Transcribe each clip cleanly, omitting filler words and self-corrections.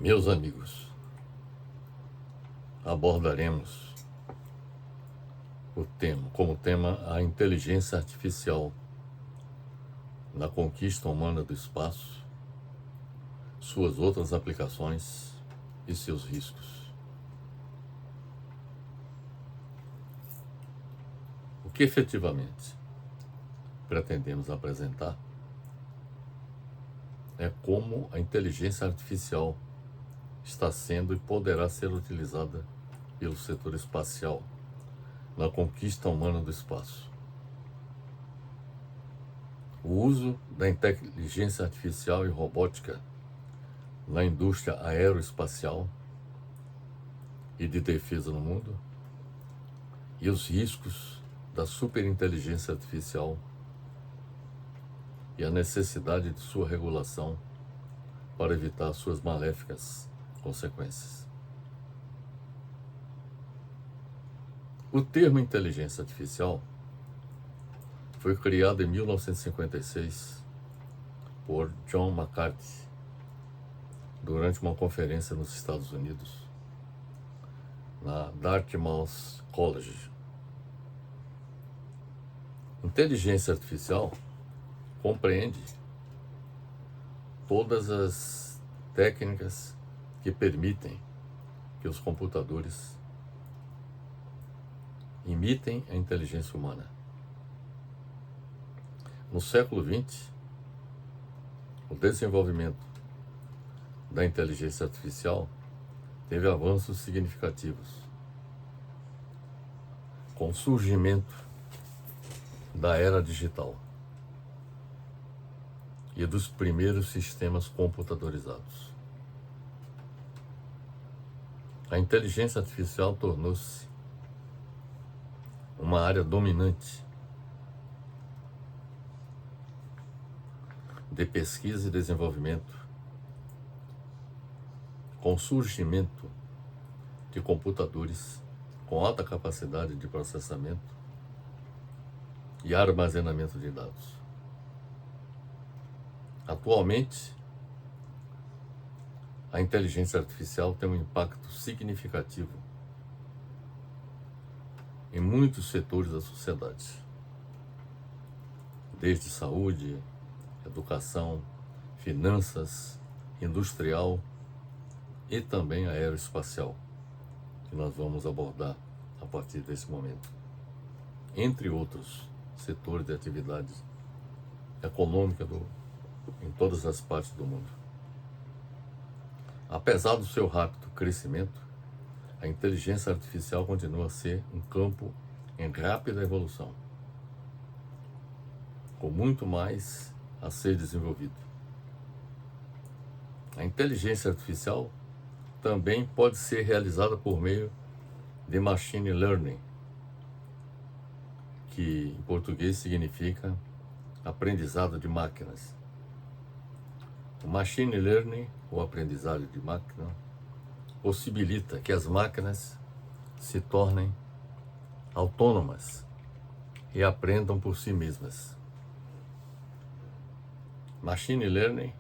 Meus amigos, abordaremos como tema a inteligência artificial na conquista humana do espaço, suas outras aplicações e seus riscos. O que efetivamente pretendemos apresentar é como a inteligência artificial está sendo e poderá ser utilizada pelo setor espacial na conquista humana do espaço. O uso da inteligência artificial e robótica na indústria aeroespacial e de defesa no mundo, e os riscos da superinteligência artificial e a necessidade de sua regulação para evitar suas maléficas consequências. O termo inteligência artificial foi criado em 1956 por John McCarthy durante uma conferência nos Estados Unidos, na Dartmouth College. Inteligência artificial compreende todas as técnicas que permitem que os computadores imitem a inteligência humana. No século XX, o desenvolvimento da inteligência artificial teve avanços significativos, com o surgimento da era digital e dos primeiros sistemas computadorizados. A inteligência artificial tornou-se uma área dominante de pesquisa e desenvolvimento, com o surgimento de computadores com alta capacidade de processamento e armazenamento de dados. Atualmente, a inteligência artificial tem um impacto significativo em muitos setores da sociedade, desde saúde, educação, finanças, industrial e também aeroespacial, que nós vamos abordar a partir desse momento, entre outros setores de atividade econômica em todas as partes do mundo. Apesar do seu rápido crescimento, a inteligência artificial continua a ser um campo em rápida evolução, com muito mais a ser desenvolvido. A inteligência artificial também pode ser realizada por meio de machine learning, que em português significa aprendizado de máquinas. O machine learning, ou aprendizado de máquina, possibilita que as máquinas se tornem autônomas e aprendam por si mesmas. Machine learning,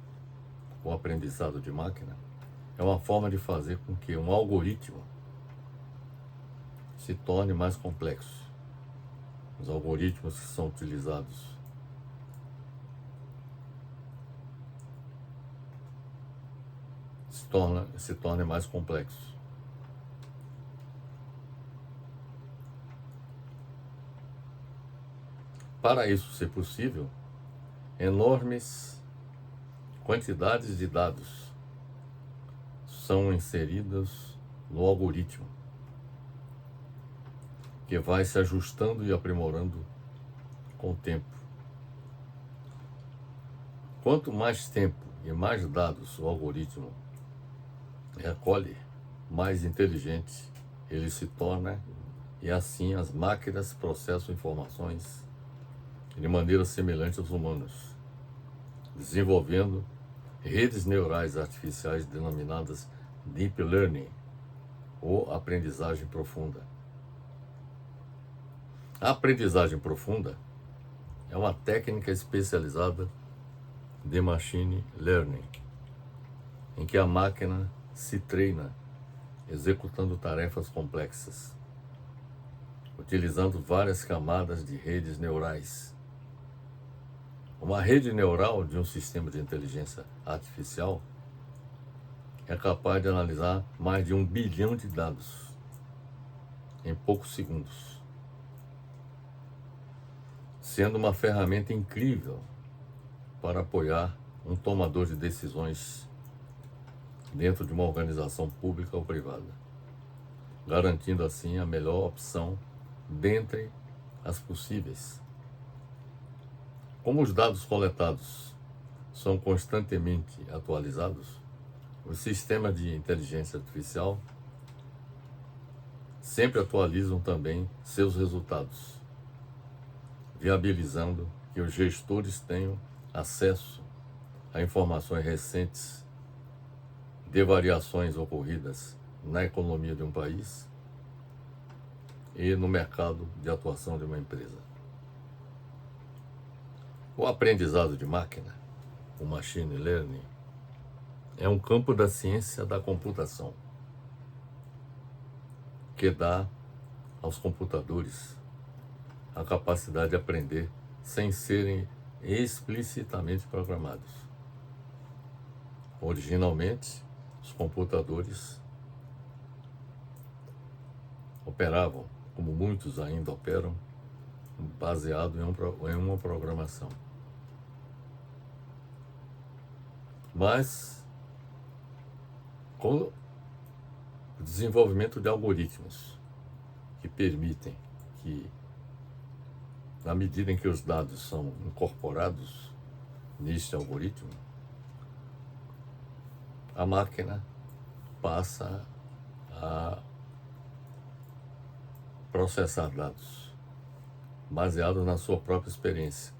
ou aprendizado de máquina, é uma forma de fazer com que um algoritmo se torne mais complexo. Os algoritmos que são utilizados se tornem mais complexos. Para isso ser possível, enormes quantidades de dados são inseridas no algoritmo, que vai se ajustando e aprimorando com o tempo. Quanto mais tempo e mais dados o algoritmo recolhe, mais inteligente ele se torna, e assim as máquinas processam informações de maneira semelhante aos humanos, desenvolvendo redes neurais artificiais denominadas Deep Learning, ou aprendizagem profunda. A aprendizagem profunda é uma técnica especializada de machine learning, em que a máquina se treina executando tarefas complexas, utilizando várias camadas de redes neurais. Uma rede neural de um sistema de inteligência artificial é capaz de analisar mais de 1 bilhão de dados em poucos segundos, sendo uma ferramenta incrível para apoiar um tomador de decisões dentro de uma organização pública ou privada, garantindo assim a melhor opção dentre as possíveis. Como os dados coletados são constantemente atualizados, os sistemas de inteligência artificial sempre atualizam também seus resultados, viabilizando que os gestores tenham acesso a informações recentes de variações ocorridas na economia de um país e no mercado de atuação de uma empresa. O aprendizado de máquina, o machine learning, é um campo da ciência da computação que dá aos computadores a capacidade de aprender sem serem explicitamente programados. Originalmente, os computadores operavam, como muitos ainda operam, baseado em uma programação. Mas, com o desenvolvimento de algoritmos que permitem que, na medida em que os dados são incorporados neste algoritmo, a máquina passa a processar dados baseados na sua própria experiência.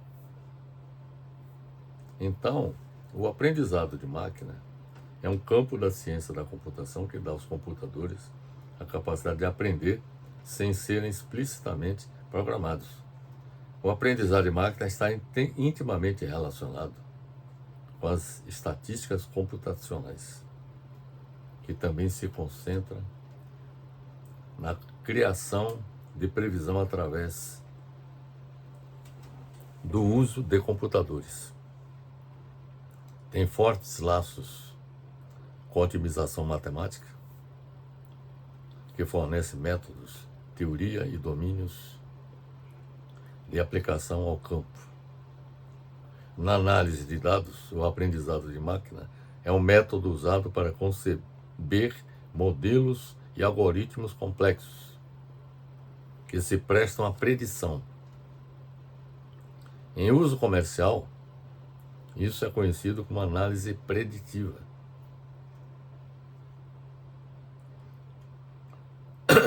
Então, o aprendizado de máquina é um campo da ciência da computação que dá aos computadores a capacidade de aprender sem serem explicitamente programados. O aprendizado de máquina está intimamente relacionado com as estatísticas computacionais, que também se concentra na criação de previsão através do uso de computadores. Tem fortes laços com a otimização matemática, que fornece métodos, teoria e domínios de aplicação ao campo. Na análise de dados, o aprendizado de máquina é um método usado para conceber modelos e algoritmos complexos que se prestam à predição. Em uso comercial, isso é conhecido como análise preditiva.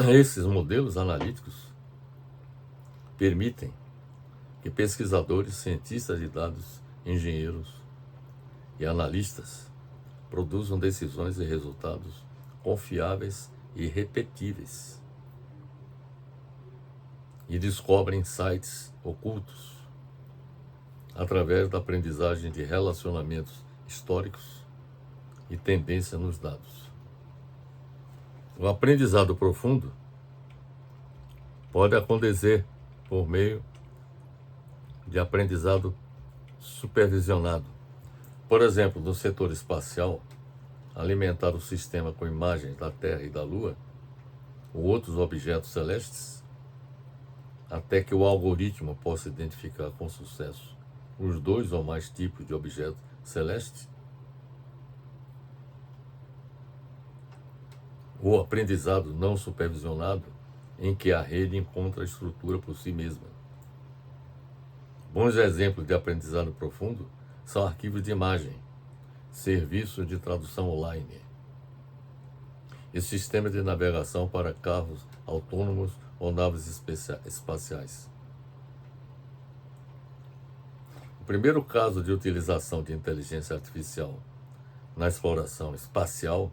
Esses modelos analíticos permitem que pesquisadores, cientistas de dados, engenheiros e analistas produzam decisões e resultados confiáveis e repetíveis e descobrem insights ocultos através da aprendizagem de relacionamentos históricos e tendência nos dados. O aprendizado profundo pode acontecer por meio de aprendizado supervisionado. Por exemplo, no setor espacial, alimentar o sistema com imagens da Terra e da Lua ou outros objetos celestes, até que o algoritmo possa identificar com sucesso os 2 ou mais tipos de objetos celestes. O aprendizado não supervisionado, em que a rede encontra a estrutura por si mesma. Bons exemplos de aprendizado profundo são arquivos de imagem, serviços de tradução online e sistemas de navegação para carros autônomos ou naves espaciais. O primeiro caso de utilização de inteligência artificial na exploração espacial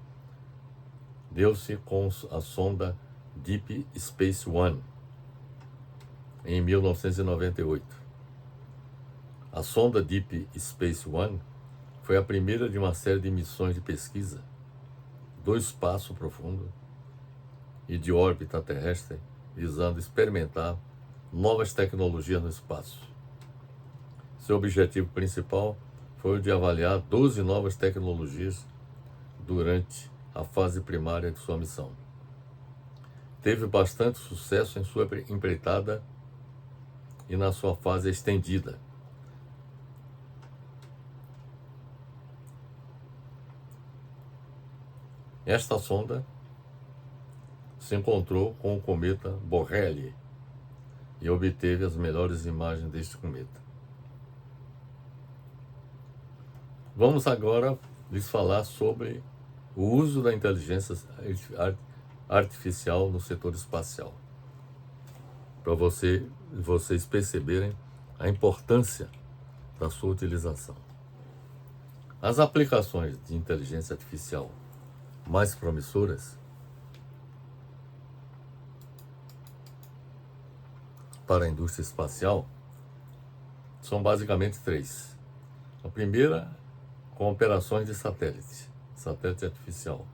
deu-se com a sonda Deep Space One, em 1998. A sonda Deep Space One foi a primeira de uma série de missões de pesquisa do espaço profundo e de órbita terrestre, visando experimentar novas tecnologias no espaço. Seu objetivo principal foi o de avaliar 12 novas tecnologias durante a fase primária de sua missão. Teve bastante sucesso em sua empreitada e na sua fase estendida. Esta sonda se encontrou com o cometa Borrelly e obteve as melhores imagens deste cometa. Vamos agora lhes falar sobre o uso da inteligência artificial no setor espacial, para vocês perceberem a importância da sua utilização. As aplicações de inteligência artificial mais promissoras para a indústria espacial são basicamente três. A primeira, com operações de satélite artificial.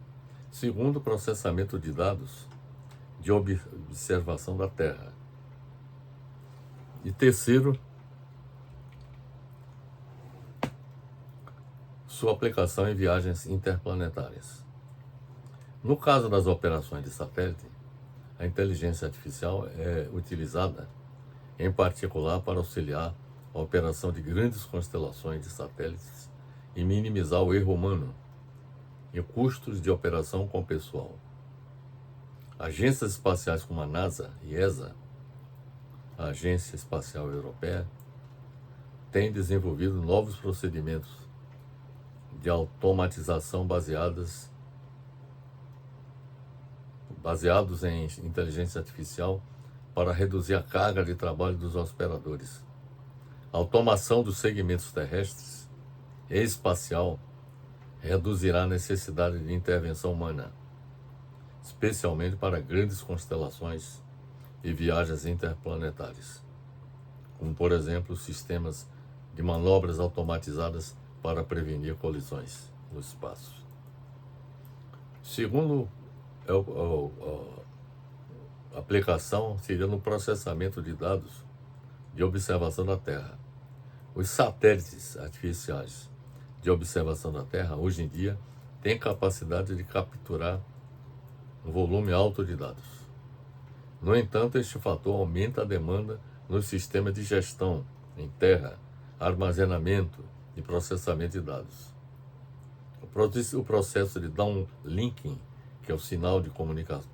Segundo, processamento de dados de observação da Terra. E terceiro, sua aplicação em viagens interplanetárias. No caso das operações de satélite, a inteligência artificial é utilizada, em particular, para auxiliar a operação de grandes constelações de satélites e minimizar o erro humano e custos de operação com pessoal. Agências espaciais como a NASA e ESA, a Agência Espacial Europeia, têm desenvolvido novos procedimentos de automatização baseados em inteligência artificial para reduzir a carga de trabalho dos operadores. A automação dos segmentos terrestres e espacial reduzirá a necessidade de intervenção humana, especialmente para grandes constelações e viagens interplanetárias, como, por exemplo, sistemas de manobras automatizadas para prevenir colisões no espaço. Segundo a aplicação seria no processamento de dados de observação da Terra. Os satélites artificiais de observação da Terra, hoje em dia, têm capacidade de capturar um volume alto de dados. No entanto, este fator aumenta a demanda nos sistemas de gestão em terra, armazenamento e processamento de dados. O processo de downlinking, que é o sinal de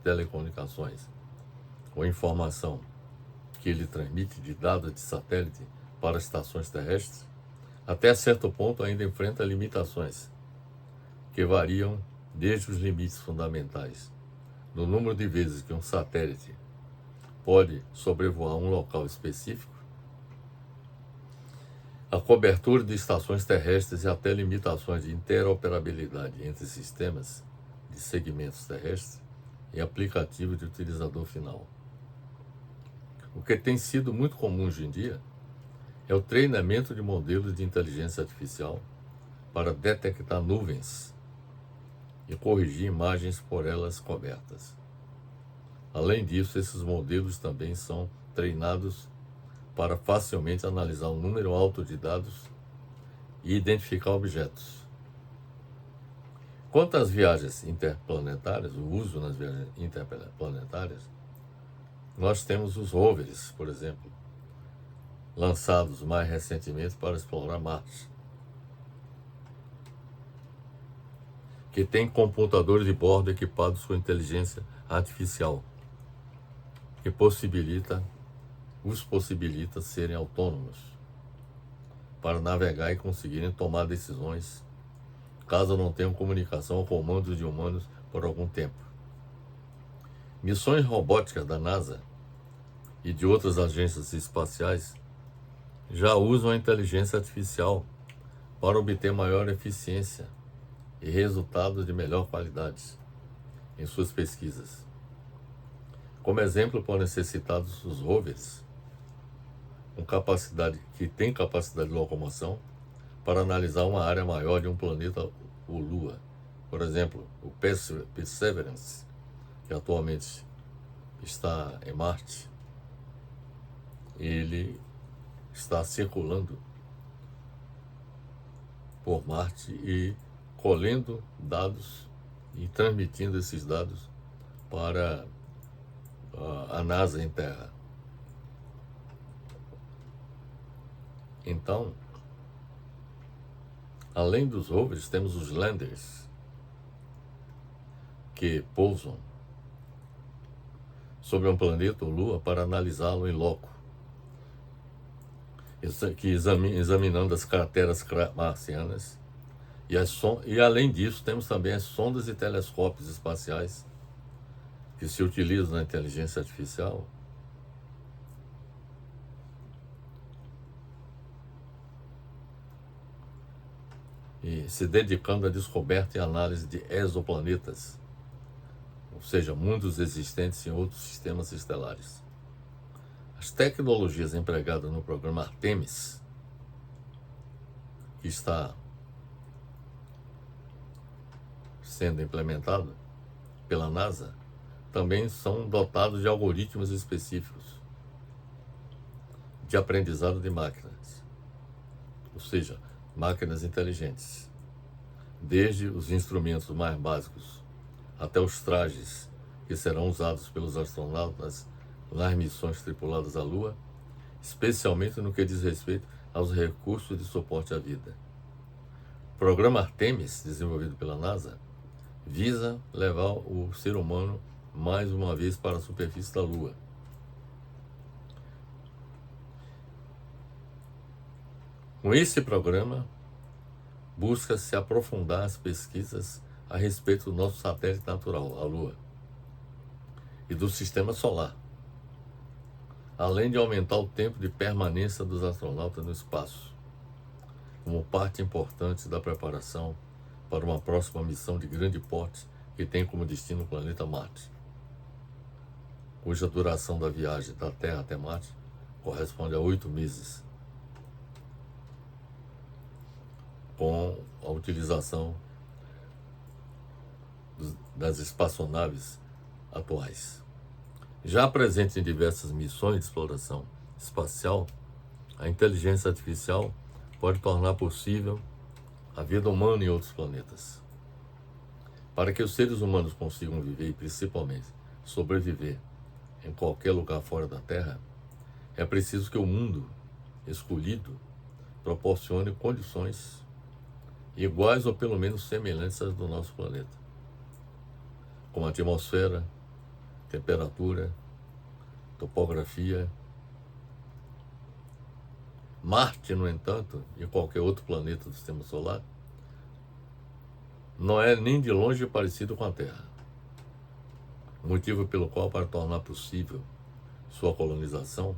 telecomunicações ou informação que ele transmite de dados de satélite para estações terrestres, até certo ponto ainda enfrenta limitações, que variam desde os limites fundamentais no número de vezes que um satélite pode sobrevoar um local específico, a cobertura de estações terrestres e até limitações de interoperabilidade entre sistemas de segmentos terrestres e aplicativo de utilizador final. O que tem sido muito comum hoje em dia é o treinamento de modelos de inteligência artificial para detectar nuvens e corrigir imagens por elas cobertas. Além disso, esses modelos também são treinados para facilmente analisar um número alto de dados e identificar objetos. Quanto às viagens interplanetárias, o uso nas viagens interplanetárias, nós temos os rovers, por exemplo, lançados mais recentemente para explorar Marte, que tem computadores de bordo equipados com inteligência artificial, que os possibilita serem autônomos para navegar e conseguirem tomar decisões caso não tenham comunicação ou comandos de humanos por algum tempo. Missões robóticas da NASA e de outras agências espaciais já usam a inteligência artificial para obter maior eficiência e resultados de melhor qualidade em suas pesquisas. Como exemplo, podem ser citados os rovers, que têm capacidade de locomoção para analisar uma área maior de um planeta ou lua. Por exemplo, o Perseverance, que atualmente está em Marte, ele está circulando por Marte e colhendo dados e transmitindo esses dados para a NASA em Terra. Então, além dos rovers, temos os landers, que pousam sobre um planeta ou lua para analisá-lo em loco, examinando as crateras marcianas. E além disso, temos também as sondas e telescópios espaciais que se utilizam na inteligência artificial e se dedicando à descoberta e análise de exoplanetas, ou seja, mundos existentes em outros sistemas estelares. As tecnologias empregadas no programa Artemis, que está sendo implementado pela NASA, também são dotados de algoritmos específicos de aprendizado de máquinas, ou seja, máquinas inteligentes, desde os instrumentos mais básicos até os trajes que serão usados pelos astronautas nas missões tripuladas à Lua, especialmente no que diz respeito aos recursos de suporte à vida. O programa Artemis, desenvolvido pela NASA, visa levar o ser humano mais uma vez para a superfície da Lua. Com esse programa, busca-se aprofundar as pesquisas a respeito do nosso satélite natural, a Lua, e do sistema solar, além de aumentar o tempo de permanência dos astronautas no espaço, como parte importante da preparação para uma próxima missão de grande porte que tem como destino o planeta Marte, cuja duração da viagem da Terra até Marte corresponde a 8 meses, com a utilização das espaçonaves atuais. Já presente em diversas missões de exploração espacial, a inteligência artificial pode tornar possível a vida humana em outros planetas. Para que os seres humanos consigam viver e, principalmente, sobreviver em qualquer lugar fora da Terra, é preciso que o mundo escolhido proporcione condições iguais ou pelo menos semelhantes às do nosso planeta, como atmosfera, temperatura, topografia. Marte, no entanto, e qualquer outro planeta do sistema solar, não é nem de longe parecido com a Terra. Motivo pelo qual, para tornar possível sua colonização,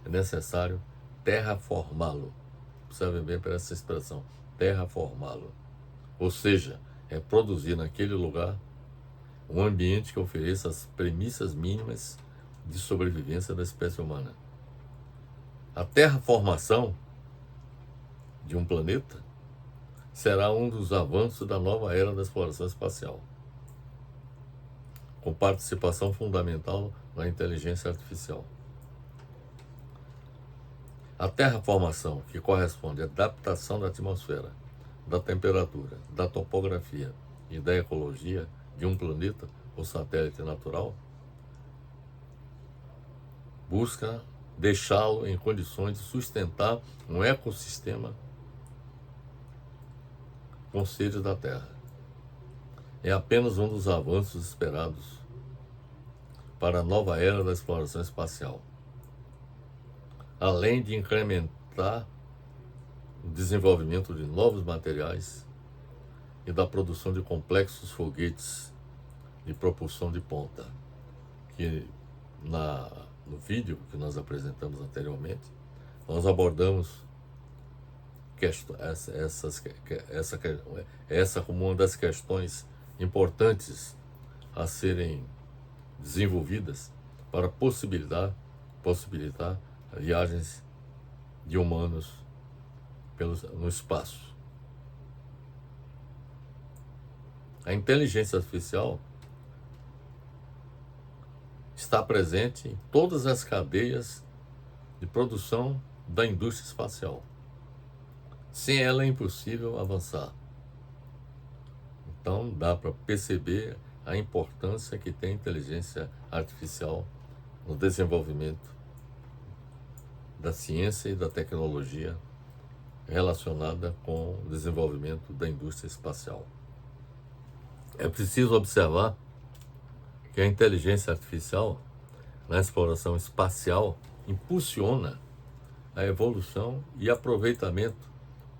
é necessário terraformá-lo. Observe bem para essa expressão, terraformá-lo. Ou seja, é produzir naquele lugar um ambiente que ofereça as premissas mínimas de sobrevivência da espécie humana. A terraformação de um planeta será um dos avanços da nova era da exploração espacial, com participação fundamental na inteligência artificial. A terraformação, que corresponde à adaptação da atmosfera, da temperatura, da topografia e da ecologia de um planeta ou satélite natural, busca deixá-lo em condições de sustentar um ecossistema com seres da Terra. É apenas um dos avanços esperados para a nova era da exploração espacial, além de incrementar o desenvolvimento de novos materiais e da produção de complexos foguetes de propulsão de ponta, que no vídeo que nós apresentamos anteriormente, nós abordamos essa como uma das questões importantes a serem desenvolvidas para possibilitar viagens de humanos no espaço. A inteligência artificial está presente em todas as cadeias de produção da indústria espacial. Sem ela é impossível avançar. Então dá para perceber a importância que tem a inteligência artificial no desenvolvimento da ciência e da tecnologia relacionada com o desenvolvimento da indústria espacial. É preciso observar que a inteligência artificial na exploração espacial impulsiona a evolução e aproveitamento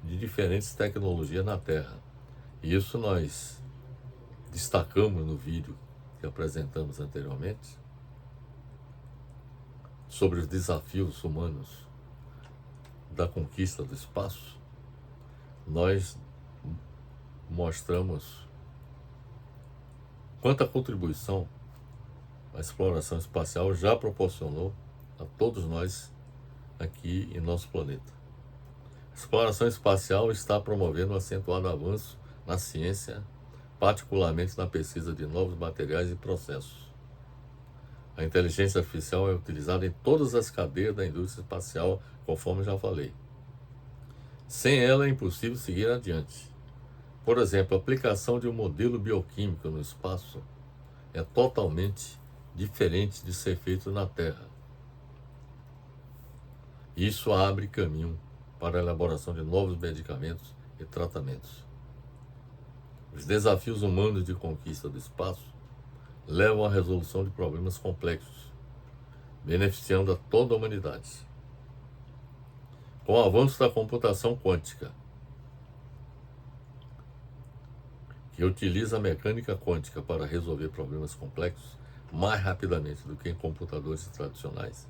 de diferentes tecnologias na Terra. E isso nós destacamos no vídeo que apresentamos anteriormente sobre os desafios humanos da conquista do espaço. Nós mostramos quanta contribuição a exploração espacial já proporcionou a todos nós aqui em nosso planeta. A exploração espacial está promovendo um acentuado avanço na ciência, particularmente na pesquisa de novos materiais e processos. A inteligência artificial é utilizada em todas as cadeias da indústria espacial, conforme já falei. Sem ela é impossível seguir adiante. Por exemplo, a aplicação de um modelo bioquímico no espaço é totalmente diferente de ser feito na Terra. Isso abre caminho para a elaboração de novos medicamentos e tratamentos. Os desafios humanos de conquista do espaço levam à resolução de problemas complexos, beneficiando a toda a humanidade. Com o avanço da computação quântica, que utiliza a mecânica quântica para resolver problemas complexos mais rapidamente do que em computadores tradicionais,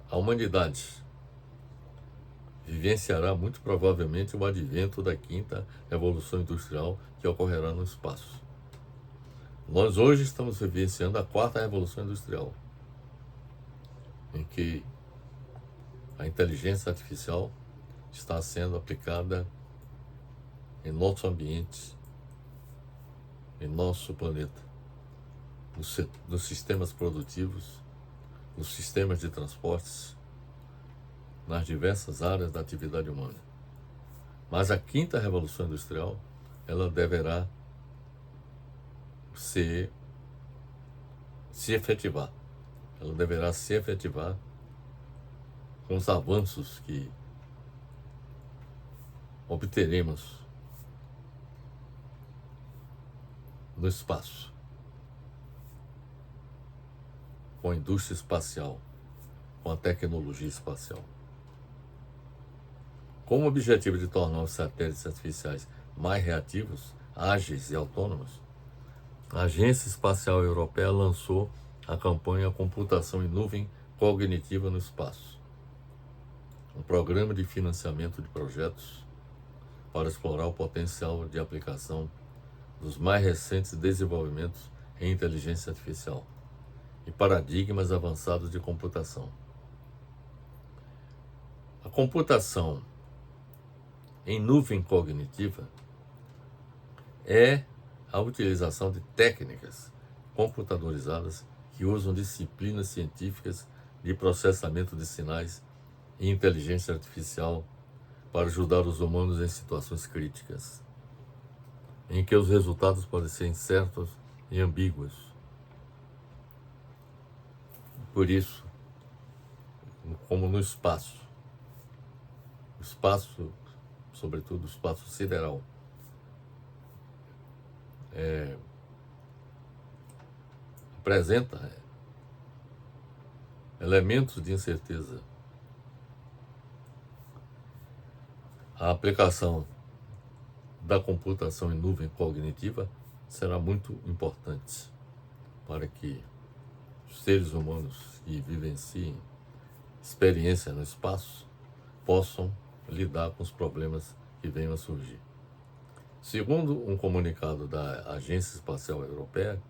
a humanidade vivenciará muito provavelmente o advento da quinta revolução industrial que ocorrerá no espaço. Nós hoje estamos vivenciando a quarta revolução industrial, em que a inteligência artificial está sendo aplicada em nosso ambiente, em nosso planeta, nos sistemas produtivos, nos sistemas de transportes, nas diversas áreas da atividade humana. Mas a quinta revolução industrial, ela deverá se efetivar. Ela deverá se efetivar com os avanços que obteremos no espaço, com a indústria espacial, com a tecnologia espacial. Com o objetivo de tornar os satélites artificiais mais reativos, ágeis e autônomos, a Agência Espacial Europeia lançou a campanha Computação em Nuvem Cognitiva no Espaço, um programa de financiamento de projetos para explorar o potencial de aplicação dos mais recentes desenvolvimentos em inteligência artificial e paradigmas avançados de computação. A computação em nuvem cognitiva é a utilização de técnicas computadorizadas que usam disciplinas científicas de processamento de sinais e inteligência artificial para ajudar os humanos em situações críticas, em que os resultados podem ser incertos e ambíguos. Por isso, como no espaço, sobretudo o espaço sideral, apresenta elementos de incerteza. A aplicação da computação em nuvem cognitiva será muito importante para que os seres humanos que vivenciem experiência no espaço possam lidar com os problemas que venham a surgir. Segundo um comunicado da Agência Espacial Europeia,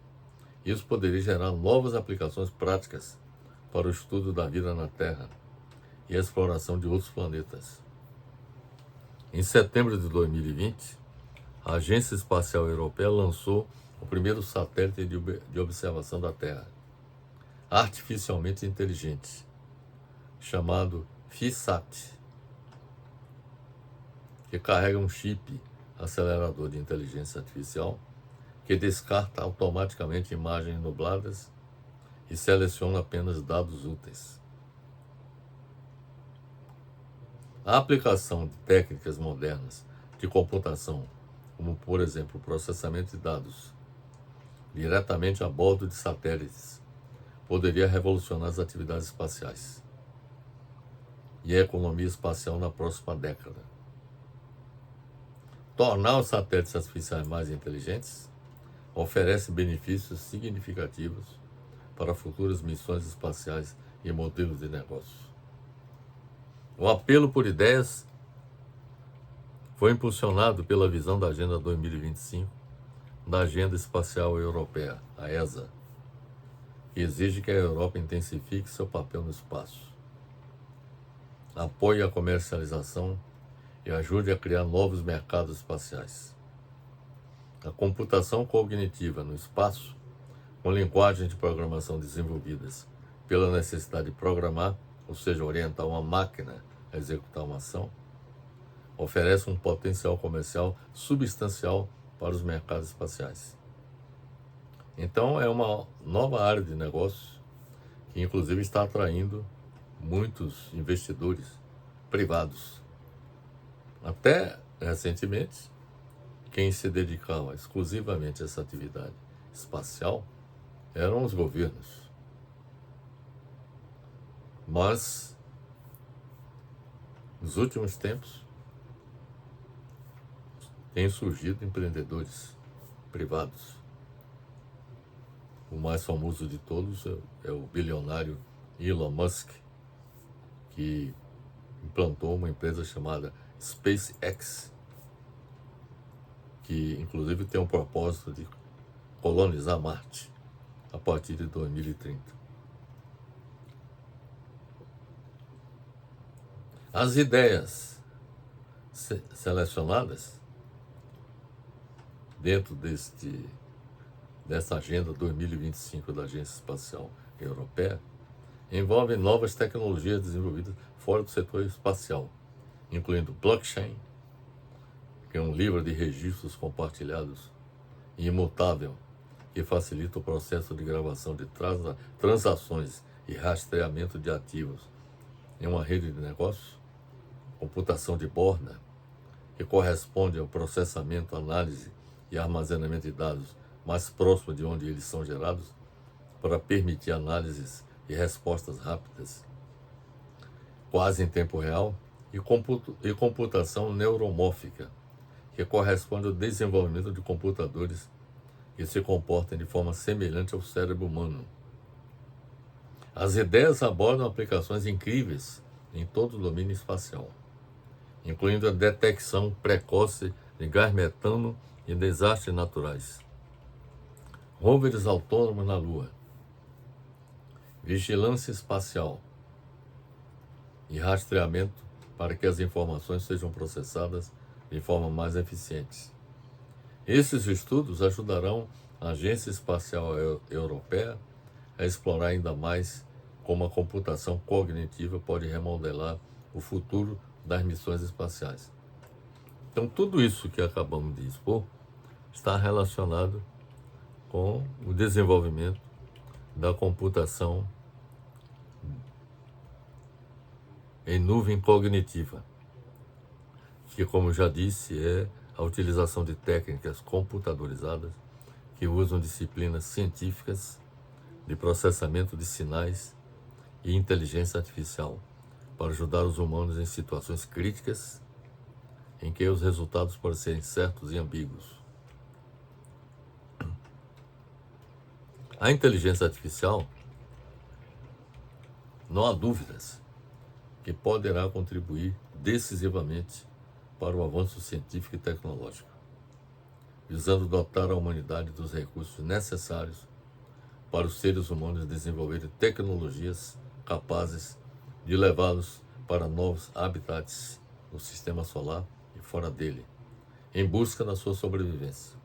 isso poderia gerar novas aplicações práticas para o estudo da vida na Terra e a exploração de outros planetas. Em setembro de 2020, a Agência Espacial Europeia lançou o primeiro satélite de observação da Terra, artificialmente inteligente, chamado FISAT, que carrega um chip acelerador de inteligência artificial que descarta automaticamente imagens nubladas e seleciona apenas dados úteis. A aplicação de técnicas modernas de computação, como por exemplo o processamento de dados diretamente a bordo de satélites, poderia revolucionar as atividades espaciais e a economia espacial na próxima década. Tornar os satélites artificiais mais inteligentes oferece benefícios significativos para futuras missões espaciais e modelos de negócio. O apelo por ideias foi impulsionado pela visão da Agenda 2025 da Agenda Espacial Europeia, a ESA, que exige que a Europa intensifique seu papel no espaço, apoie a comercialização e ajude a criar novos mercados espaciais. A computação cognitiva no espaço, com linguagens de programação desenvolvidas pela necessidade de programar, ou seja, orientar uma máquina a executar uma ação, oferece um potencial comercial substancial para os mercados espaciais. Então, é uma nova área de negócio que, inclusive, está atraindo muitos investidores privados. Até recentemente, quem se dedicava exclusivamente a essa atividade espacial eram os governos. Mas, nos últimos tempos, têm surgido empreendedores privados. O mais famoso de todos é o bilionário Elon Musk, que implantou uma empresa chamada SpaceX, que inclusive tem o propósito de colonizar Marte a partir de 2030. As ideias selecionadas dentro dessa Agenda 2025 da Agência Espacial Europeia envolvem novas tecnologias desenvolvidas fora do setor espacial, incluindo blockchain, que é um livro de registros compartilhados e imutável, que facilita o processo de gravação de transações e rastreamento de ativos em uma rede de negócios, computação de borda, que corresponde ao processamento, análise e armazenamento de dados mais próximo de onde eles são gerados, para permitir análises e respostas rápidas, quase em tempo real, e computação neuromórfica, que corresponde ao desenvolvimento de computadores que se comportam de forma semelhante ao cérebro humano. As ideias abordam aplicações incríveis em todo o domínio espacial, incluindo a detecção precoce de gás metano e desastres naturais, rovers autônomos na Lua, vigilância espacial e rastreamento para que as informações sejam processadas de forma mais eficiente. Esses estudos ajudarão a Agência Espacial Europeia a explorar ainda mais como a computação cognitiva pode remodelar o futuro das missões espaciais. Então, tudo isso que acabamos de expor está relacionado com o desenvolvimento da computação em nuvem cognitiva, que, como já disse, é a utilização de técnicas computadorizadas que usam disciplinas científicas de processamento de sinais e inteligência artificial para ajudar os humanos em situações críticas em que os resultados podem ser incertos e ambíguos. A inteligência artificial, não há dúvidas, que poderá contribuir decisivamente para o avanço científico e tecnológico, visando dotar a humanidade dos recursos necessários para os seres humanos desenvolverem tecnologias capazes de levá-los para novos habitats no sistema solar e fora dele, em busca da sua sobrevivência.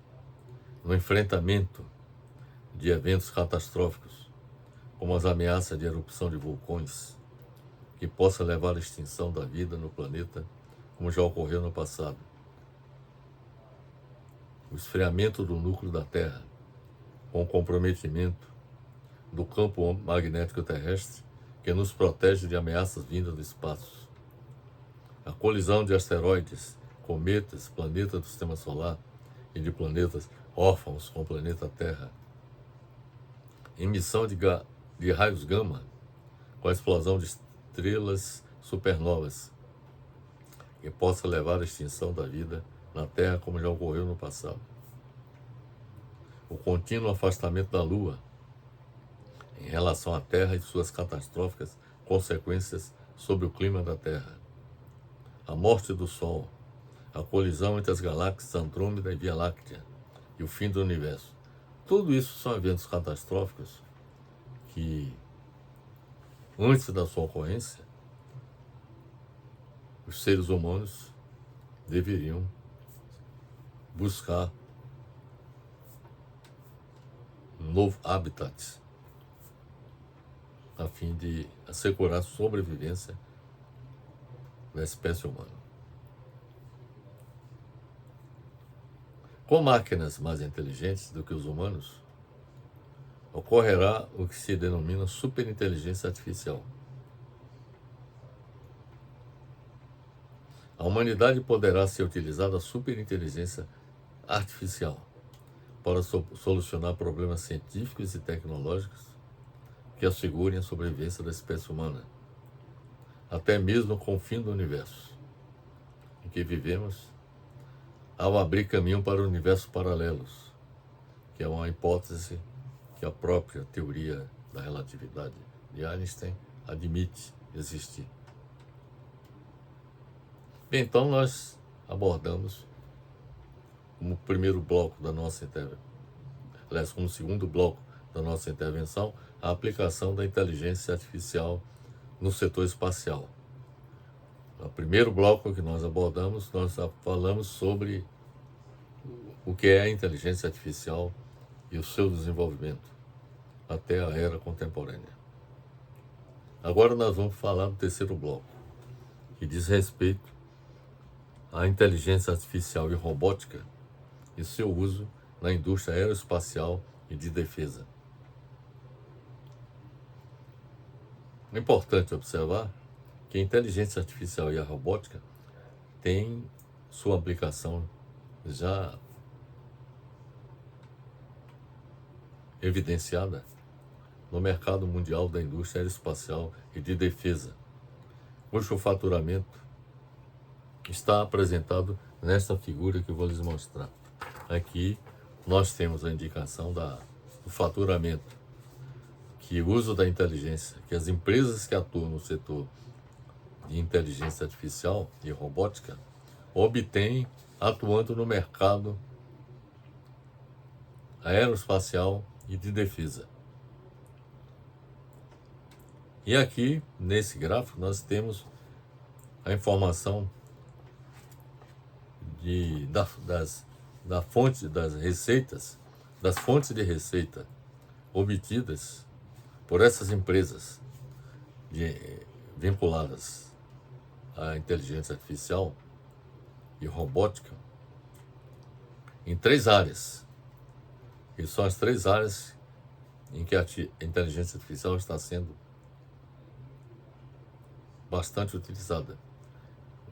No enfrentamento de eventos catastróficos, como as ameaças de erupção de vulcões, que possa levar à extinção da vida no planeta, como já ocorreu no passado. O esfriamento do núcleo da Terra, com o comprometimento do campo magnético terrestre, que nos protege de ameaças vindas do espaço. A colisão de asteroides, cometas, planetas do Sistema Solar e de planetas órfãos com o planeta Terra. Emissão de raios gama, com a explosão de estrelas supernovas, que possa levar à extinção da vida na Terra, como já ocorreu no passado. O contínuo afastamento da Lua em relação à Terra e suas catastróficas consequências sobre o clima da Terra. A morte do Sol, a colisão entre as galáxias Andrômeda e Via Láctea e o fim do universo. Tudo isso são eventos catastróficos que, antes da sua ocorrência, os seres humanos deveriam buscar um novo habitat a fim de assegurar a sobrevivência da espécie humana. Com máquinas mais inteligentes do que os humanos, ocorrerá o que se denomina superinteligência artificial. A humanidade poderá ser utilizada a superinteligência artificial para solucionar problemas científicos e tecnológicos que assegurem a sobrevivência da espécie humana, até mesmo com o fim do universo em que vivemos, ao abrir caminho para universos paralelos, que é uma hipótese que a própria teoria da relatividade de Einstein admite existir. Bem, então nós abordamos como primeiro bloco da nossa intervenção, como segundo bloco da nossa intervenção, a aplicação da inteligência artificial no setor espacial. No primeiro bloco que nós abordamos, nós falamos sobre o que é a inteligência artificial e o seu desenvolvimento até a era contemporânea. Agora nós vamos falar do terceiro bloco, que diz respeito à inteligência artificial e robótica e seu uso na indústria aeroespacial e de defesa. É importante observar que a inteligência artificial e a robótica têm sua aplicação já evidenciada no mercado mundial da indústria aeroespacial e de defesa, cujo faturamento está apresentado nesta figura que eu vou lhes mostrar. Aqui nós temos a indicação do faturamento, que o uso da inteligência, que as empresas que atuam no setor de inteligência artificial e robótica obtêm atuando no mercado aeroespacial e de defesa. E aqui, nesse gráfico, nós temos a informação das fontes de receita obtidas por essas empresas vinculadas à inteligência artificial e robótica em 3 áreas, que são as 3 áreas em que a inteligência artificial está sendo bastante utilizada,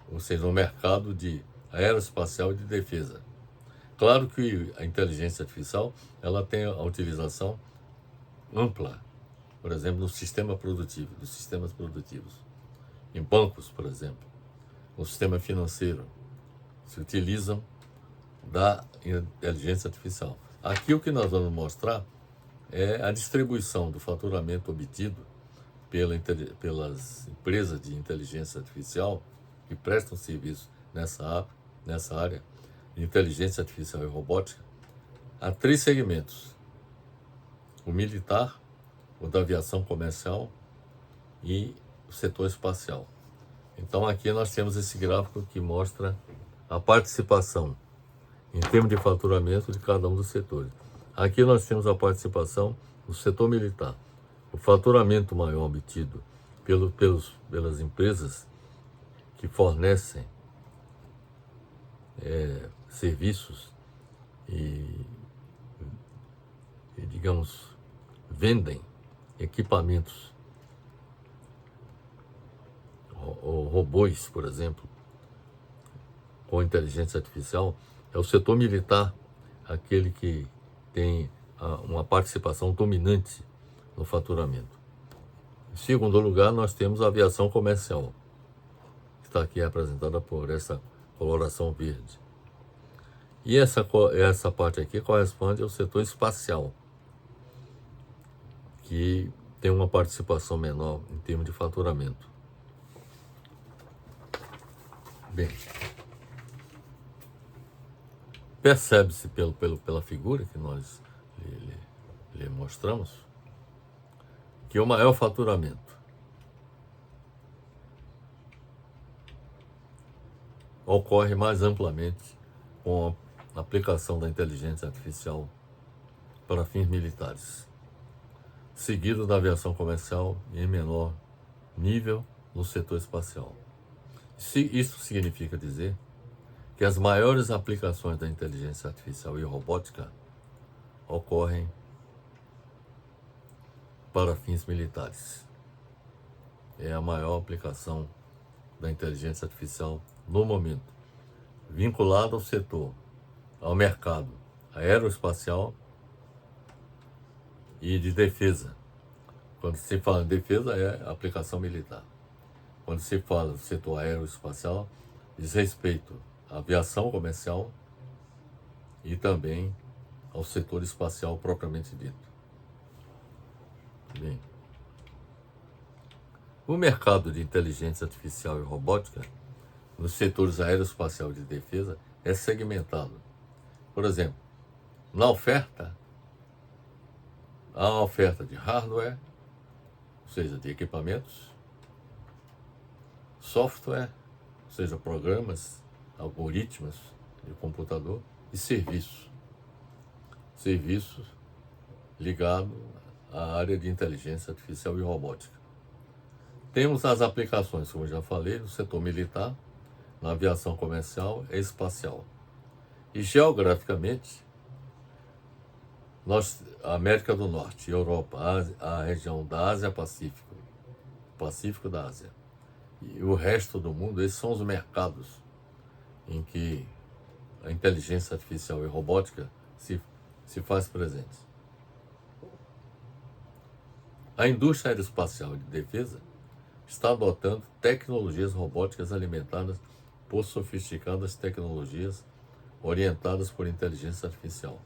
ou seja, no mercado de aeroespacial e de defesa. Claro que a inteligência artificial ela tem a utilização ampla, por exemplo, no sistema produtivo, nos sistemas produtivos, em bancos, por exemplo, no sistema financeiro, se utilizam da inteligência artificial. Aqui o que nós vamos mostrar é a distribuição do faturamento obtido pelas empresas de inteligência artificial que prestam serviço nessa área de inteligência artificial e robótica a 3 segmentos: o militar, o da aviação comercial e o setor espacial. Então aqui nós temos esse gráfico que mostra a participação em termos de faturamento de cada um dos setores. Aqui nós temos a participação do setor militar. O faturamento maior obtido pelas empresas que fornecem serviços e, digamos, vendem equipamentos, ou robôs, por exemplo, com inteligência artificial, é o setor militar, aquele que tem uma participação dominante no faturamento. Em segundo lugar, nós temos a aviação comercial, que está aqui apresentada por essa coloração verde. E essa parte aqui corresponde ao setor espacial, que tem uma participação menor em termos de faturamento. Bem, percebe-se pela figura que nós lhe mostramos que o maior faturamento ocorre mais amplamente com a aplicação da inteligência artificial para fins militares, seguido da aviação comercial e em menor nível no setor espacial. Isso significa dizer que as maiores aplicações da inteligência artificial e robótica ocorrem para fins militares. É a maior aplicação da inteligência artificial no momento, vinculada ao setor, ao mercado aeroespacial e de defesa. Quando se fala em defesa, é aplicação militar. Quando se fala do setor aeroespacial, diz respeito à aviação comercial e também ao setor espacial propriamente dito. Bem, o mercado de inteligência artificial e robótica nos setores aeroespacial e de defesa é segmentado. Por exemplo, na oferta, há uma oferta de hardware, ou seja, de equipamentos, software, ou seja, programas, algoritmos de computador, e serviços. Serviços ligados à área de inteligência artificial e robótica. Temos as aplicações, como eu já falei, no setor militar, na aviação comercial e espacial. E geograficamente, a América do Norte, Europa, a região da Ásia-Pacífico, Pacífico da Ásia, e o resto do mundo, esses são os mercados em que a inteligência artificial e robótica se faz presente. A indústria aeroespacial e de defesa está adotando tecnologias robóticas alimentadas por sofisticadas tecnologias orientadas por inteligência artificial,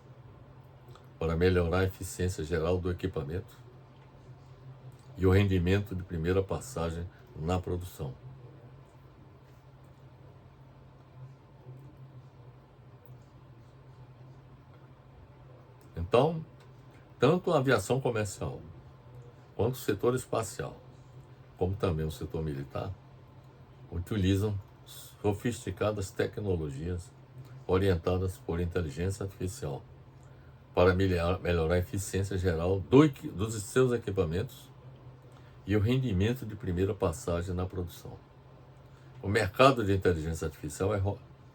para melhorar a eficiência geral do equipamento e o rendimento de primeira passagem na produção. Então, tanto a aviação comercial, quanto o setor espacial, como também o setor militar, utilizam sofisticadas tecnologias orientadas por inteligência artificial para melhorar a eficiência geral dos seus equipamentos e o rendimento de primeira passagem na produção. O mercado de inteligência artificial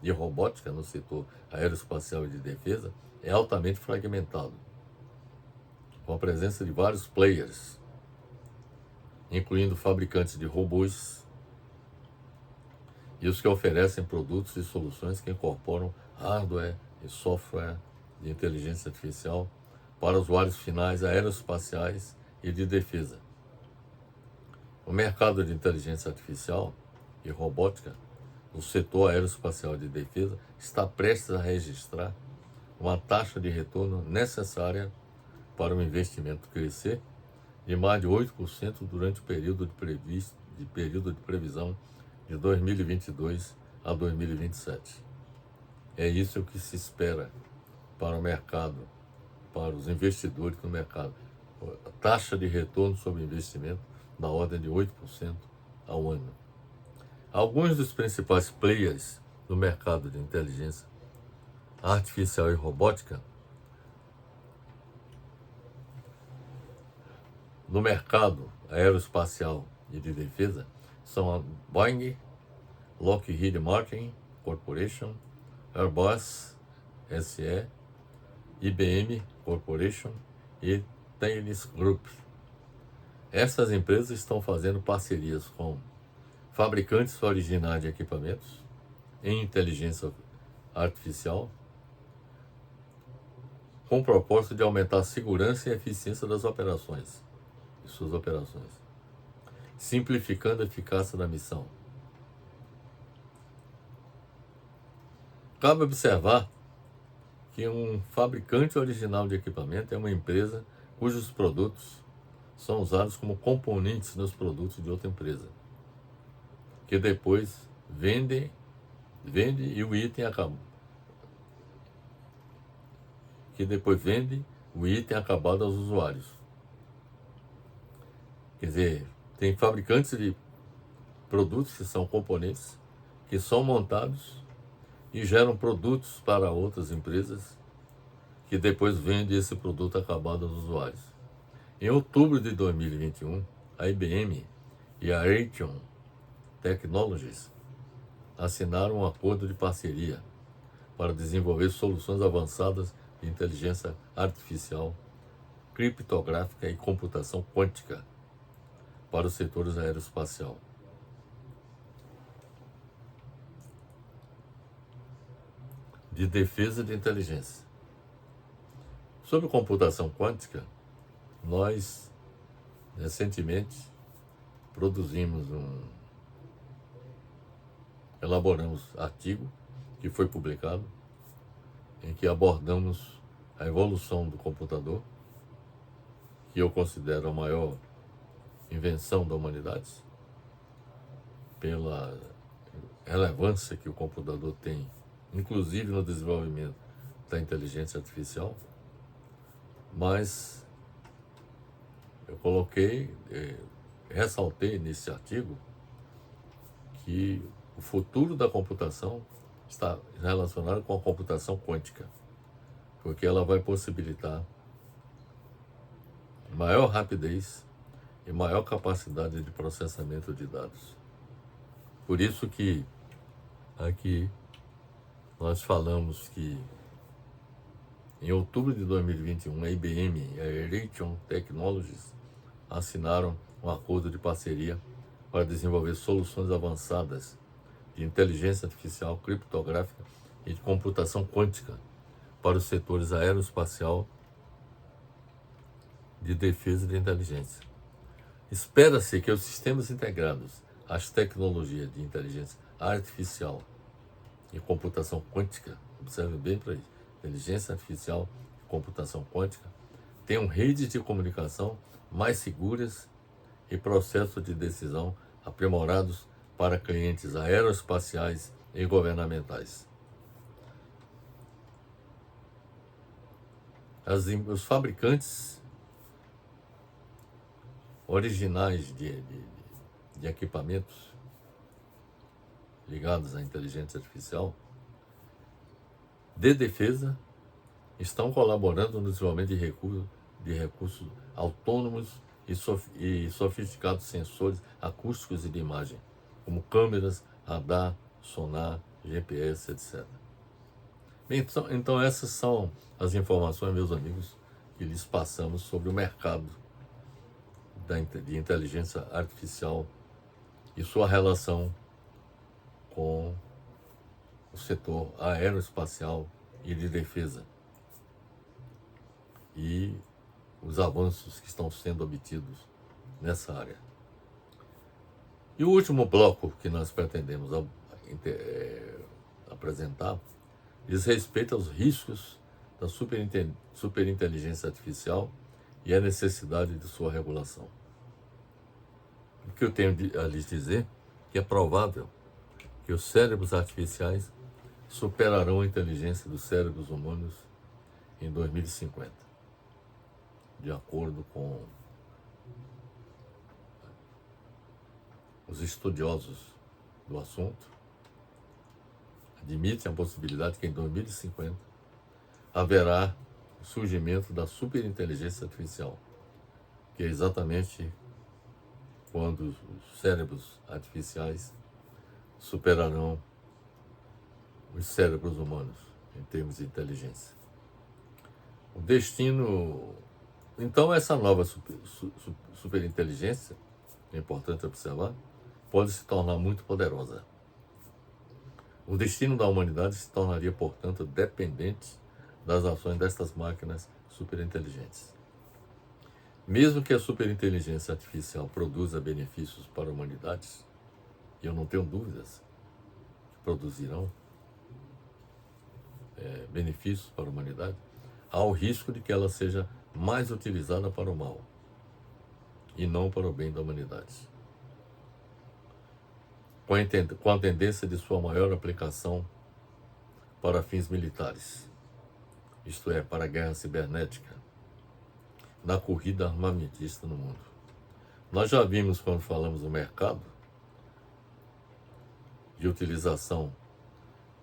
e robótica no setor aeroespacial e de defesa é altamente fragmentado, com a presença de vários players, incluindo fabricantes de robôs e os que oferecem produtos e soluções que incorporam hardware e software de inteligência artificial para usuários finais aeroespaciais e de defesa. O mercado de inteligência artificial e robótica no setor aeroespacial e de defesa está prestes a registrar uma taxa de retorno necessária para o investimento crescer de mais de 8% durante o período de previsão de 2022 a 2027. É isso que se espera para o mercado, para os investidores no mercado. A taxa de retorno sobre investimento da ordem de 8% ao ano. Alguns dos principais players no mercado de inteligência artificial e robótica, no mercado aeroespacial e de defesa, são a Boeing, Lockheed Martin Corporation, Airbus SE, IBM Corporation e Thales Group. Essas empresas estão fazendo parcerias com fabricantes originais de equipamentos em inteligência artificial, com o propósito de aumentar a segurança e a eficiência das operações, de suas operações, simplificando a eficácia da missão. Cabe observar que um fabricante original de equipamento é uma empresa cujos produtos são usados como componentes nos produtos de outra empresa, que depois vende e o item acaba. Que depois vende o item acabado aos usuários. Quer dizer, tem fabricantes de produtos que são componentes, que são montados e geram produtos para outras empresas, que depois vendem esse produto acabado aos usuários. Em outubro de 2021, a IBM e a Raytheon Technologies assinaram um acordo de parceria para desenvolver soluções avançadas de inteligência artificial, criptográfica e computação quântica para os setores aeroespacial. De defesa e de inteligência. Sobre computação quântica, nós recentemente elaboramos artigo que foi publicado, em que abordamos a evolução do computador, que eu considero a maior invenção da humanidade, pela relevância que o computador tem, inclusive no desenvolvimento da inteligência artificial. Mas eu ressaltei nesse artigo que o futuro da computação está relacionado com a computação quântica, porque ela vai possibilitar maior rapidez e maior capacidade de processamento de dados. Por isso que aqui nós falamos que em outubro de 2021 a IBM e a Raytheon Technologies assinaram um acordo de parceria para desenvolver soluções avançadas de inteligência artificial, criptográfica e de computação quântica para os setores aeroespacial, de defesa e de inteligência. Espera-se que os sistemas integrados às tecnologias de inteligência artificial e computação quântica, observe bem para isso, inteligência artificial e computação quântica, tenham redes de comunicação mais seguras e processos de decisão aprimorados para clientes aeroespaciais e governamentais. Os fabricantes originais de equipamentos ligados à inteligência artificial de defesa estão colaborando no desenvolvimento de recursos autônomos e sofisticados sensores acústicos e de imagem, como câmeras, radar, sonar, GPS, etc. Bem, então essas são as informações, meus amigos, que lhes passamos sobre o mercado de inteligência artificial e sua relação com o setor aeroespacial e de defesa e os avanços que estão sendo obtidos nessa área. E o último bloco que nós pretendemos apresentar diz respeito aos riscos da superinteligência artificial e a necessidade de sua regulação. O que eu tenho a lhes dizer que é provável que os cérebros artificiais superarão a inteligência dos cérebros humanos em 2050, de acordo com os estudiosos do assunto. admite a possibilidade que em 2050 haverá o surgimento da superinteligência artificial, que é exatamente quando os cérebros artificiais superarão os cérebros humanos em termos de inteligência. O destino... Então, essa nova superinteligência, é importante observar, pode se tornar muito poderosa. O destino da humanidade se tornaria, portanto, dependente das ações destas máquinas superinteligentes. Mesmo que a superinteligência artificial produza benefícios para a humanidade, e eu não tenho dúvidas que produzirão benefícios para a humanidade, há o risco de que ela seja mais utilizada para o mal e não para o bem da humanidade. Com a tendência de sua maior aplicação para fins militares, isto é, para a guerra cibernética, na corrida armamentista no mundo. Nós já vimos, quando falamos do mercado de utilização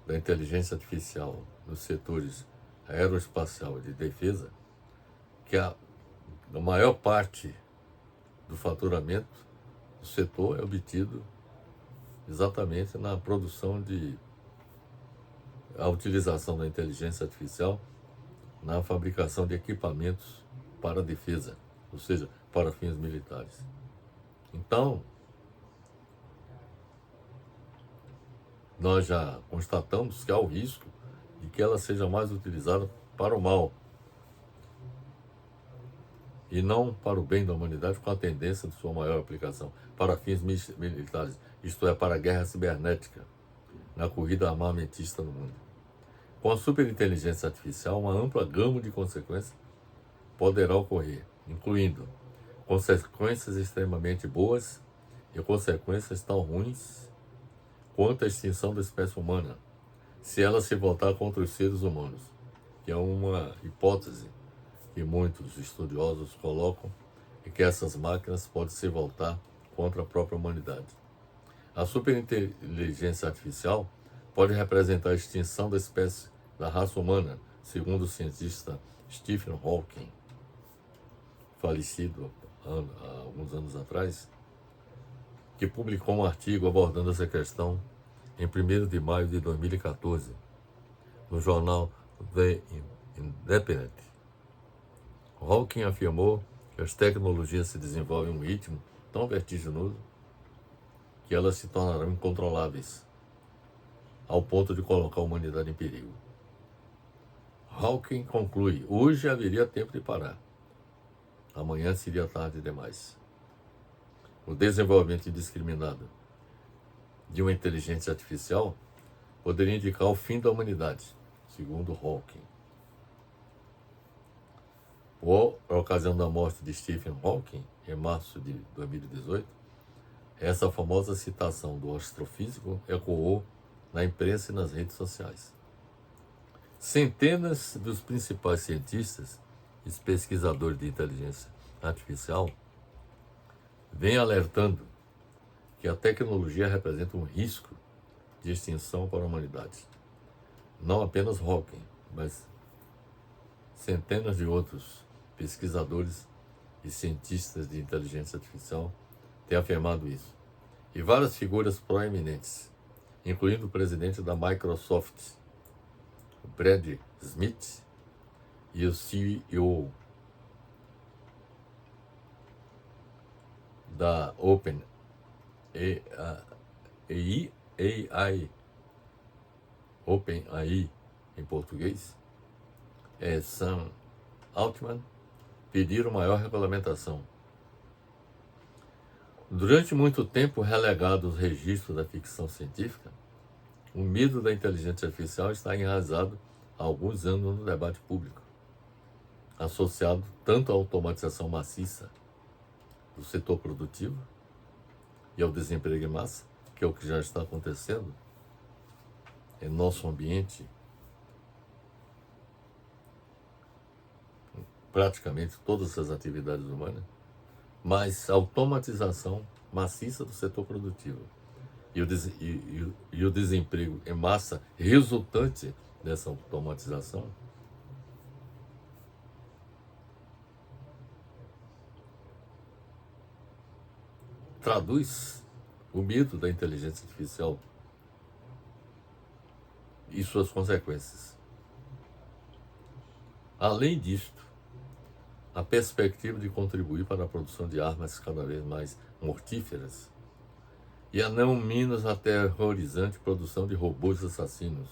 da inteligência artificial nos setores aeroespacial e de defesa, que a maior parte do faturamento do setor é obtido exatamente na produção a utilização da inteligência artificial na fabricação de equipamentos para a defesa, ou seja, para fins militares. Então, nós já constatamos que há o risco de que ela seja mais utilizada para o mal e não para o bem da humanidade, com a tendência de sua maior aplicação para fins militares, isto é, para a guerra cibernética, na corrida armamentista no mundo. Com a superinteligência artificial, uma ampla gama de consequências poderá ocorrer, incluindo consequências extremamente boas e consequências tão ruins quanto a extinção da espécie humana, se ela se voltar contra os seres humanos, que é uma hipótese que muitos estudiosos colocam, e que essas máquinas podem se voltar contra a própria humanidade. A superinteligência artificial pode representar a extinção da espécie da raça humana, segundo o cientista Stephen Hawking, falecido há alguns anos atrás, que publicou um artigo abordando essa questão em 1º de maio de 2014, no jornal The Independent. Hawking afirmou que as tecnologias se desenvolvem em um ritmo tão vertiginoso que elas se tornarão incontroláveis, ao ponto de colocar a humanidade em perigo. Hawking conclui: hoje haveria tempo de parar, amanhã seria tarde demais. O desenvolvimento indiscriminado de uma inteligência artificial poderia indicar o fim da humanidade, segundo Hawking. Por ocasião da morte de Stephen Hawking, em março de 2018, essa famosa citação do astrofísico ecoou na imprensa e nas redes sociais. Centenas dos principais cientistas e pesquisadores de inteligência artificial vêm alertando que a tecnologia representa um risco de extinção para a humanidade. Não apenas Hawking, mas centenas de outros pesquisadores e cientistas de inteligência artificial têm afirmado isso. E várias figuras proeminentes, incluindo o presidente da Microsoft, o Brad Smith, e o CEO da OpenAI em português, Sam Altman, pediram maior regulamentação. Durante muito tempo relegado aos registros da ficção científica, o medo da inteligência artificial está enraizado há alguns anos no debate público, associado tanto à automatização maciça do setor produtivo e ao desemprego em massa, que é o que já está acontecendo em nosso ambiente, praticamente todas as atividades humanas, mas a automatização maciça do setor produtivo. e o desemprego em massa resultante dessa automatização, traduz o mito da inteligência artificial e suas consequências. Além disto, a perspectiva de contribuir para a produção de armas cada vez mais mortíferas e a não menos aterrorizante produção de robôs assassinos.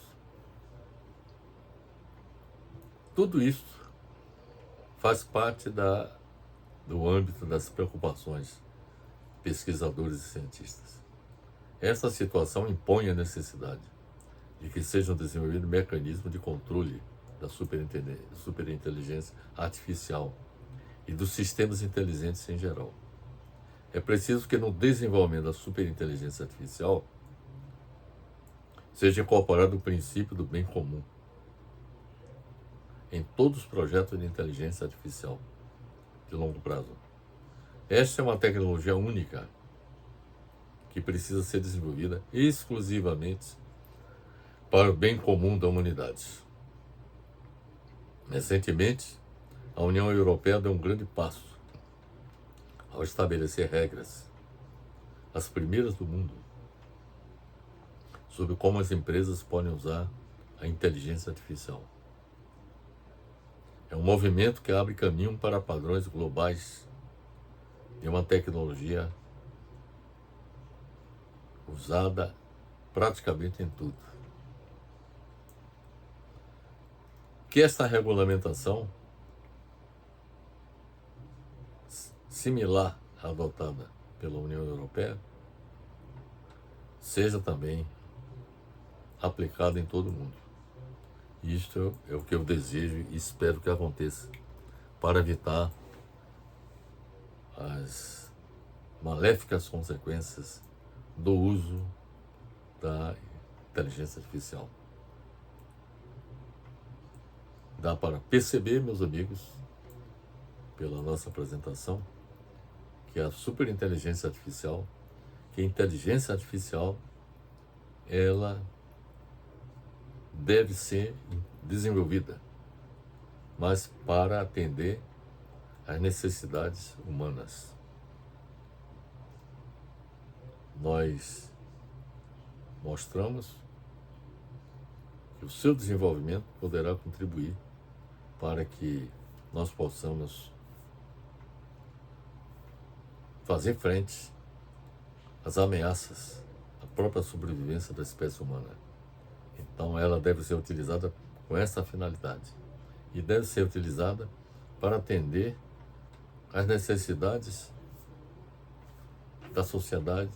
Tudo isso faz parte do âmbito das preocupações de pesquisadores e cientistas. Esta situação impõe a necessidade de que sejam desenvolvidos mecanismos de controle da superinteligência artificial e dos sistemas inteligentes em geral. É preciso que no desenvolvimento da superinteligência artificial seja incorporado o princípio do bem comum em todos os projetos de inteligência artificial de longo prazo. Esta é uma tecnologia única que precisa ser desenvolvida exclusivamente para o bem comum da humanidade. Recentemente, a União Europeia deu um grande passo ao estabelecer regras, as primeiras do mundo, sobre como as empresas podem usar a inteligência artificial. É um movimento que abre caminho para padrões globais de uma tecnologia usada praticamente em tudo. Que esta regulamentação similar à adotada pela União Europeia seja também aplicada em todo o mundo. Isto é o que eu desejo e espero que aconteça para evitar as maléficas consequências do uso da inteligência artificial. Dá para perceber, meus amigos, pela nossa apresentação, que a superinteligência artificial, que a inteligência artificial, ela deve ser desenvolvida, mas para atender às necessidades humanas. Nós mostramos que o seu desenvolvimento poderá contribuir para que nós possamos fazer frente às ameaças à própria sobrevivência da espécie humana. Então ela deve ser utilizada com essa finalidade e deve ser utilizada para atender às necessidades da sociedade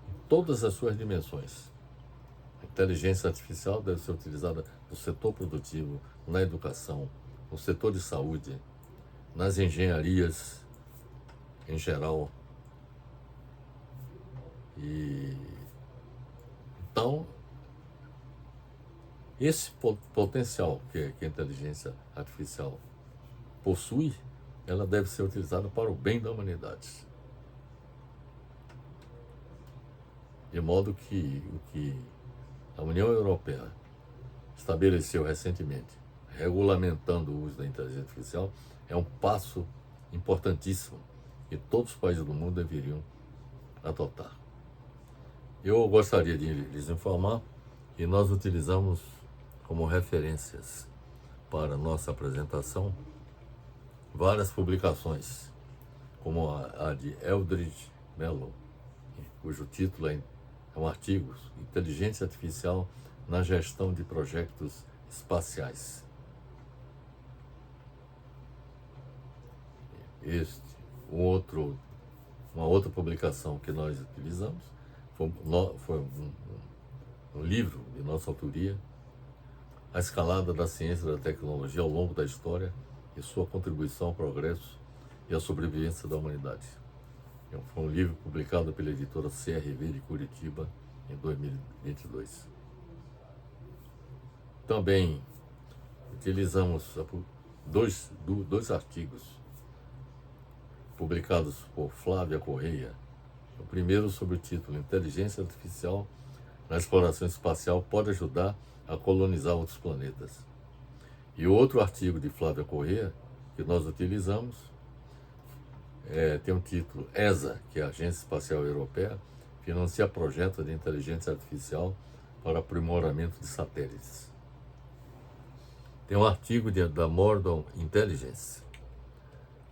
em todas as suas dimensões. A inteligência artificial deve ser utilizada no setor produtivo, na educação, no setor de saúde, nas engenharias em geral. E então, esse potencial que a inteligência artificial possui, ela deve ser utilizada para o bem da humanidade. De modo que o que a União Europeia estabeleceu recentemente, regulamentando o uso da inteligência artificial, é um passo importantíssimo que todos os países do mundo deveriam adotar. Eu gostaria de lhes informar que nós utilizamos como referências para nossa apresentação várias publicações, como a de Eldridge Mello, cujo título é um artigo Inteligência Artificial na Gestão de Projetos Espaciais. Uma outra publicação que nós utilizamos foi um livro de nossa autoria, A Escalada da Ciência e da Tecnologia ao longo da História e sua contribuição ao progresso e à sobrevivência da humanidade. Foi um livro publicado pela editora CRV de Curitiba em 2022. Também utilizamos dois artigos publicados por Flávia Correia O primeiro sobre o título Inteligência Artificial na Exploração Espacial pode ajudar a colonizar outros planetas. E o outro artigo de Flávia Corrêa, que nós utilizamos, tem um título ESA, que é a Agência Espacial Europeia, financia projeto de inteligência artificial para aprimoramento de satélites. Tem um artigo da Mordor Intelligence.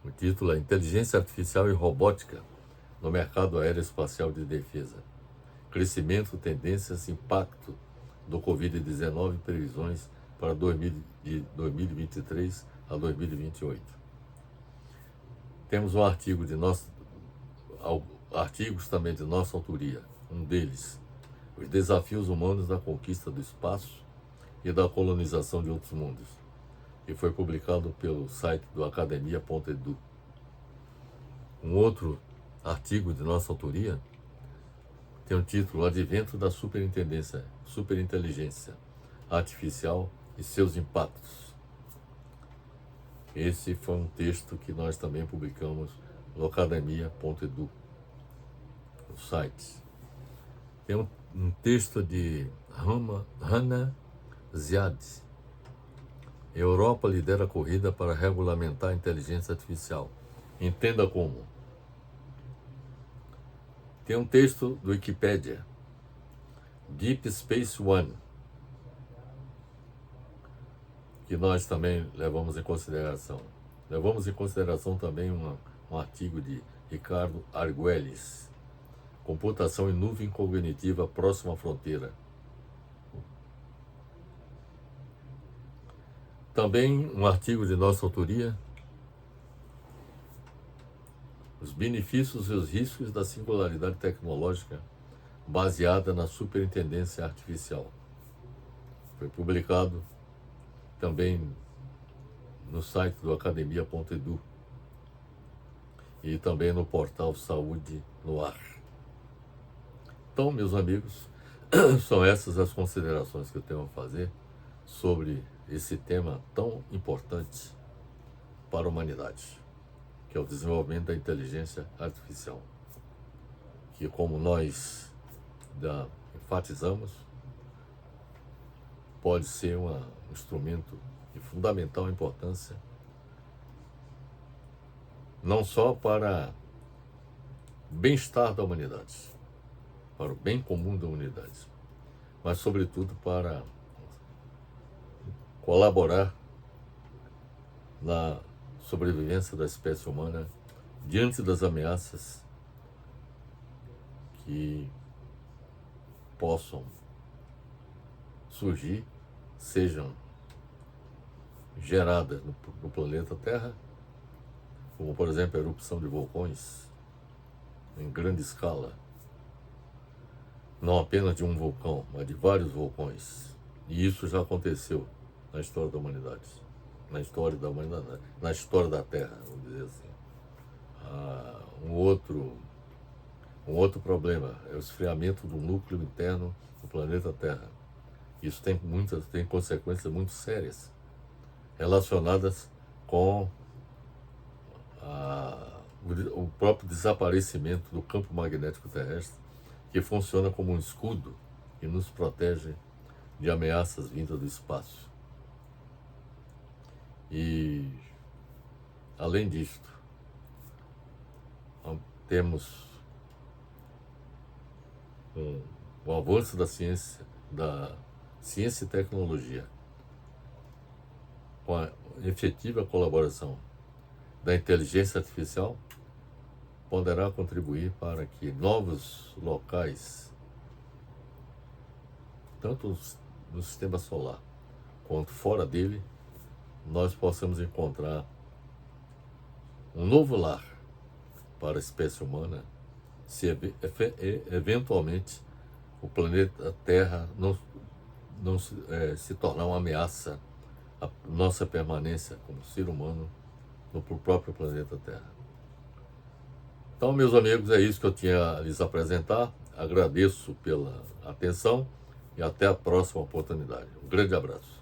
O título é Inteligência Artificial e Robótica no Mercado Aeroespacial de Defesa. Crescimento, tendências, impacto do Covid-19 e previsões para de 2023 a 2028. Temos um artigo artigos também de nossa autoria. Um deles, Os Desafios Humanos da Conquista do Espaço e da Colonização de Outros Mundos, que foi publicado pelo site do academia.edu. Um outro artigo de nossa autoria tem o título Advento da Superinteligência Artificial e seus impactos. Esse foi um texto que nós também publicamos no academia.edu, no site. Tem um texto de Hannah Ziad. Europa lidera a corrida para regulamentar a inteligência artificial. Entenda como. Tem um texto do Wikipedia, Deep Space One, que nós também levamos em consideração. Levamos em consideração também um artigo de Ricardo Argüelles, Computação em Nuvem Cognitiva Próxima Fronteira. Também um artigo de nossa autoria, Os Benefícios e os Riscos da Singularidade Tecnológica baseada na Superintendência Artificial. Foi publicado também no site do academia.edu e também no portal Saúde no Ar. Então, meus amigos, são essas as considerações que eu tenho a fazer sobre esse tema tão importante para a humanidade, que é o desenvolvimento da inteligência artificial, que, como nós enfatizamos, pode ser um instrumento de fundamental importância, não só para o bem-estar da humanidade, para o bem comum da humanidade, mas, sobretudo, para colaborar na sobrevivência da espécie humana diante das ameaças que possam surgir, sejam geradas no planeta Terra, como, por exemplo, a erupção de vulcões em grande escala, não apenas de um vulcão, mas de vários vulcões. E isso já aconteceu na história da humanidade. Na história da Terra, vamos dizer assim. Um outro problema é o esfriamento do núcleo interno do planeta Terra. Isso tem consequências muito sérias relacionadas com o próprio desaparecimento do campo magnético terrestre, que funciona como um escudo e nos protege de ameaças vindas do espaço. E, além disto, temos o avanço da ciência e tecnologia, com a efetiva colaboração da inteligência artificial, poderá contribuir para que novos locais, tanto no sistema solar quanto fora dele, nós possamos encontrar um novo lar para a espécie humana, se eventualmente o planeta Terra não se tornar uma ameaça à nossa permanência como ser humano no próprio planeta Terra. Então, meus amigos, é isso que eu tinha a lhes apresentar. Agradeço pela atenção e até a próxima oportunidade. Um grande abraço.